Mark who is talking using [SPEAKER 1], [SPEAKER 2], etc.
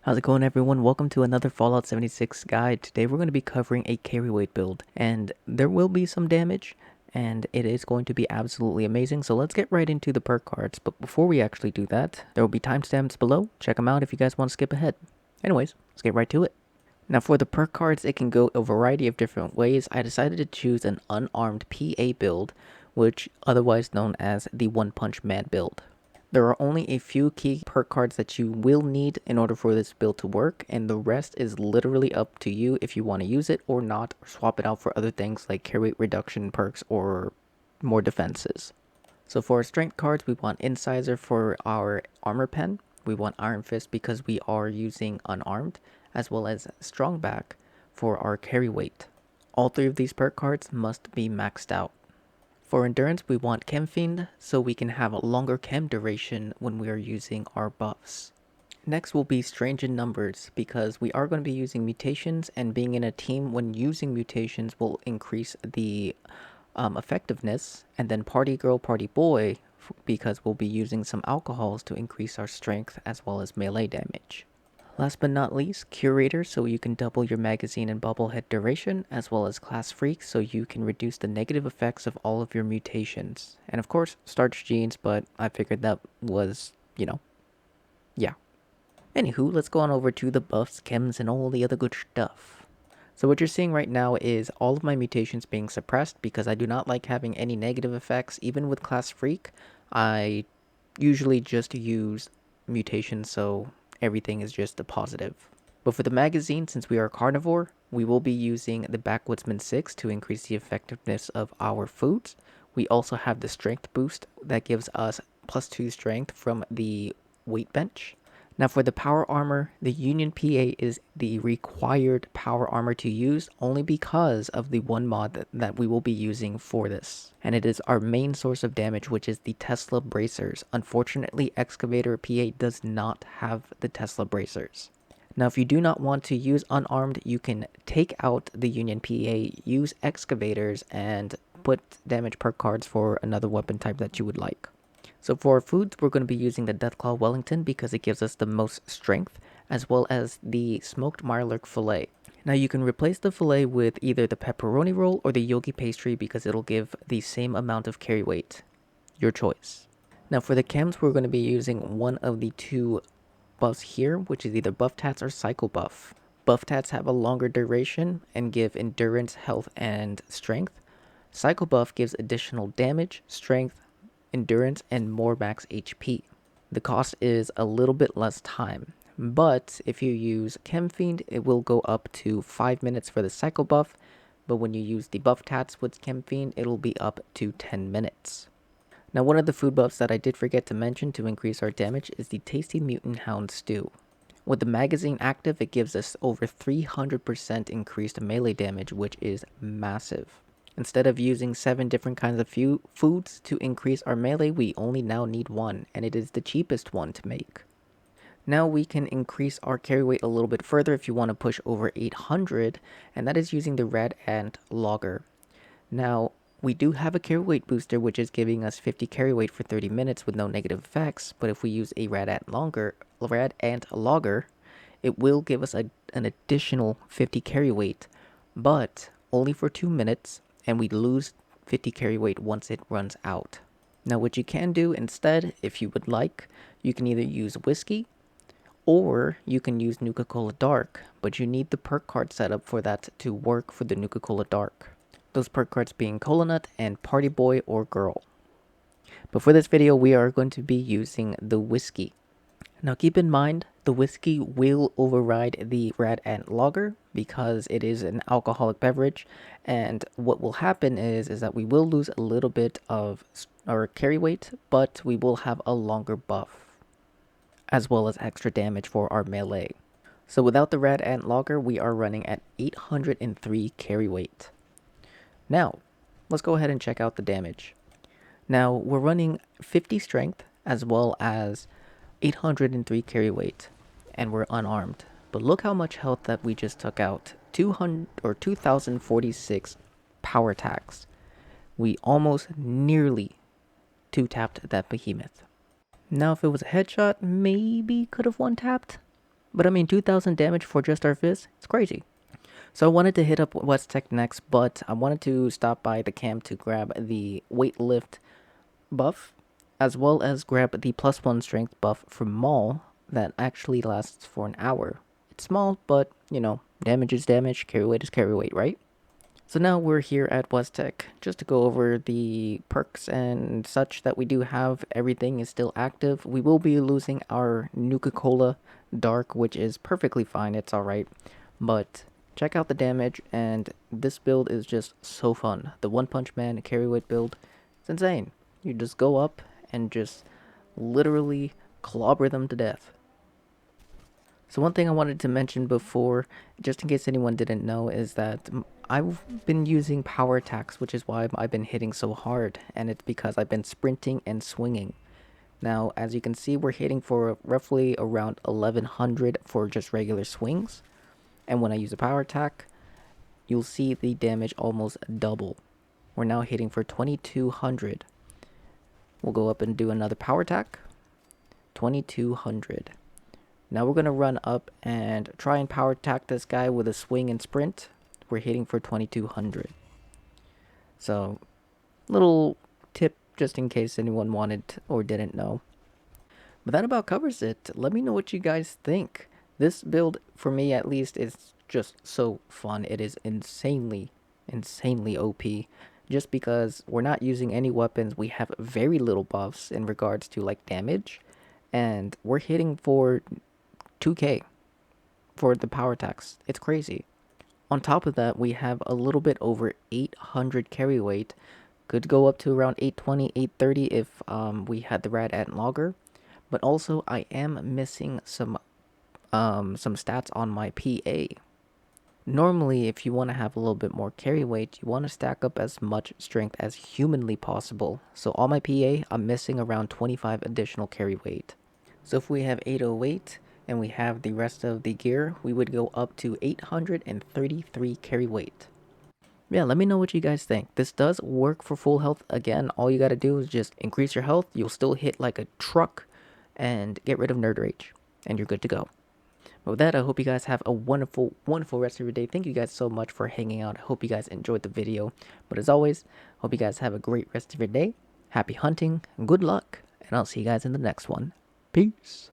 [SPEAKER 1] How's it going, everyone? Welcome to another Fallout 76 guide. Today we're going to be covering a carry weight build, and there will be some damage, and it is going to be absolutely amazing. So let's get right into the perk cards. But before we actually do that, there will be timestamps below. Check them out if you guys want to skip ahead. Anyways, let's get right to it. Now for the perk cards, it can go a variety of different ways. I decided to choose an unarmed PA build, which otherwise known as the One Punch Man build. There are only a few key perk cards that you will need in order for this build to work, and the rest is literally up to you if you want to use it or not, or swap it out for other things like carry weight reduction perks or more defenses. So for our strength cards, we want Incisor for our armor pen, we want Iron Fist because we are using unarmed, as well as Strong Back for our carry weight. All three of these perk cards must be maxed out. For endurance, we want Chem Fiend so we can have a longer chem duration when we are using our buffs. Next will be Strange in Numbers because we are going to be using mutations, and being in a team when using mutations will increase the effectiveness. And then Party Girl, Party Boy because we'll be using some alcohols to increase our strength as well as melee damage. Last but not least, Curator, so you can double your magazine and bubblehead duration, as well as Class Freak, so you can reduce the negative effects of all of your mutations. And of course, Starch Jeans, but I figured that was, yeah. Anywho, let's go on over to the buffs, chems, and all the other good stuff. So what you're seeing right now is all of my mutations being suppressed because I do not like having any negative effects. Even with Class Freak, I usually just use mutations, so everything is just a positive. But for the magazine, since we are carnivore, we will be using the Backwoodsman 6 to increase the effectiveness of our foods. We also have the strength boost that gives us +2 strength from the weight bench. Now for the power armor, the Union PA is the required power armor to use only because of the one mod that we will be using for this. And it is our main source of damage, which is the Tesla bracers. Unfortunately, Excavator PA does not have the Tesla bracers. Now if you do not want to use unarmed, you can take out the Union PA, use excavators, and put damage perk cards for another weapon type that you would like. So for our foods, we're going to be using the Deathclaw Wellington because it gives us the most strength, as well as the Smoked Mirelurk Fillet. Now you can replace the fillet with either the pepperoni roll or the yogi pastry because it'll give the same amount of carry weight. Your choice. Now for the chems, we're going to be using one of the two buffs here, which is either Buff Tats or Cycle Buff. Buff Tats have a longer duration and give endurance, health, and strength. Cycle Buff gives additional damage, strength, endurance, and more max HP. The cost is a little bit less time, but if you use Chem Fiend, it will go up to 5 minutes for the cycle buff, but when you use the Buff Tats with Chem Fiend, it'll be up to 10 minutes. Now one of the food buffs that I did forget to mention to increase our damage is the Tasty Mutant Hound Stew. With the magazine active, it gives us over 300% increased melee damage, which is massive. Instead of using 7 different kinds of foods to increase our melee, we only now need one, and it is the cheapest one to make. Now we can increase our carry weight a little bit further if you want to push over 800, and that is using the Red Ant Logger. Now, we do have a carry weight booster, which is giving us 50 carry weight for 30 minutes with no negative effects, but if we use a Red Ant Logger, it will give us an additional 50 carry weight, but only for 2 minutes, and we lose 50 carry weight once it runs out. Now what you can do instead, if you would like, you can either use whiskey or you can use Nuka-Cola Dark, but you need the perk card setup for that to work for the Nuka-Cola Dark. Those perk cards being Cola Nut and Party Boy or Girl. But for this video, we are going to be using the whiskey. Now keep in mind, the whiskey will override the Red Ant Lager because it is an alcoholic beverage, and what will happen is that we will lose a little bit of our carry weight, but we will have a longer buff, as well as extra damage for our melee. So without the Red Ant Lager, we are running at 803 carry weight. Now, let's go ahead and check out the damage. Now, we're running 50 strength as well as 803 carry weight, and we're unarmed. But look how much health that we just took out. 2046 power attacks. We almost nearly 2-tapped that behemoth. Now if it was a headshot, maybe could have 1-tapped, But I mean, 2,000 damage for just our fist? It's crazy. So I wanted to hit up West Tech next, but I wanted to stop by the camp to grab the weight lift buff, as well as grab the +1 strength buff from Maul that actually lasts for an hour. It's small, but, you know, damage is damage, carry weight is carry weight, right? So now we're here at West Tech, just to go over the perks and such that we do have. Everything is still active. We will be losing our Nuka-Cola Dark, which is perfectly fine, it's alright. But check out the damage, and this build is just so fun. The One Punch Man carry weight build, it's insane. You just go up and just literally clobber them to death. So one thing I wanted to mention before, just in case anyone didn't know, is that I've been using power attacks, which is why I've been hitting so hard, and it's because I've been sprinting and swinging. Now, as you can see, we're hitting for roughly around 1100 for just regular swings, and when I use a power attack, you'll see the damage almost double. We're now hitting for 2200. We'll go up and do another power attack, 2200. Now we're going to run up and try and power attack this guy with a swing and sprint. We're hitting for 2200. So, little tip just in case anyone wanted or didn't know. But that about covers it. Let me know what you guys think. This build, for me at least, is just so fun. It is insanely OP. Just because we're not using any weapons, we have very little buffs in regards to like damage. And we're hitting for 2k for the power attacks. It's crazy. On top of that, we have a little bit over 800 carry weight. Could go up to around 820, 830 if we had the Rad Ant Logger. But also, I am missing some stats on my PA. Normally, if you want to have a little bit more carry weight, you want to stack up as much strength as humanly possible. So on my PA, I'm missing around 25 additional carry weight. So if we have 808 and we have the rest of the gear, we would go up to 833 carry weight. Yeah, let me know what you guys think. This does work for full health. Again, all you gotta do is just increase your health. You'll still hit like a truck and get rid of Nerd Rage, and you're good to go. But with that, I hope you guys have a wonderful rest of your day. Thank you guys so much for hanging out. I hope you guys enjoyed the video. But as always, hope you guys have a great rest of your day. Happy hunting, good luck, and I'll see you guys in the next one. Peace.